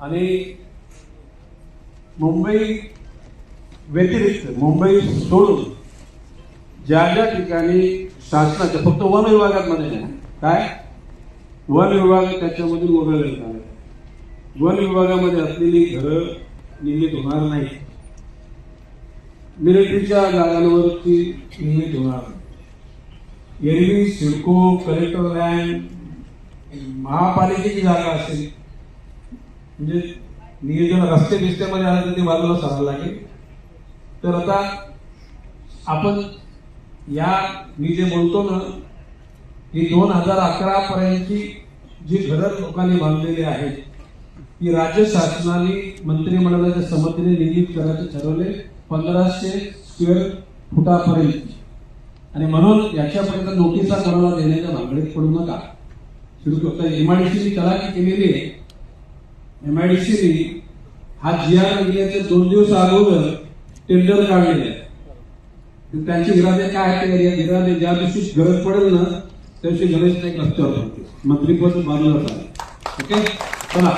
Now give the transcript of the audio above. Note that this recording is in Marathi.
आणि मुंबई व्यतिरिक्त मुंबई सोडून ज्या ज्या ठिकाणी शासनाच्या फक्त वन विभागामध्ये नाही, काय वन विभाग त्याच्यामधून वगळण्यात आले. वन विभागामध्ये असलेली घरं निर्मित होणार नाही, मिलिटरीच्या जागांवरती निर्मित होणार नाही. एरवी सिडको, कलेक्टर लँड, महापालिकेची जागा असेल म्हणजे नियोजन रस्ते बिस्त्यामध्ये आलं तर ते बाजूला सारायला लागेल. तर आता आपण या मी जे बोलतो ना ही 2011 पर्यंतची जी घरं लोकांनी बांधलेली आहेत ती राज्य शासनाने मंत्रिमंडळाच्या संमतीने निर्मित करायचे ठरवले 1500 स्क्वेअर फुटापर्यंत. आणि म्हणून याच्यापर्यंत नोटिसा कोणाला देण्याच्या भानगडीत पडू नका. एमआयडीसीने तलाठी केलेली आहे. एमआयडीसीने हा GR गेल्याचे 2 दिवस अगोदर टेंडर काढलेले आहे. त्यांचे इरादे काय आहेत? इरादे ज्या दिवशी गरज पडेल ना त्या दिवशी गणेश नाईक रस्त्यावर पडते, मंत्रिपद बाजूला झाले. ओके, चला.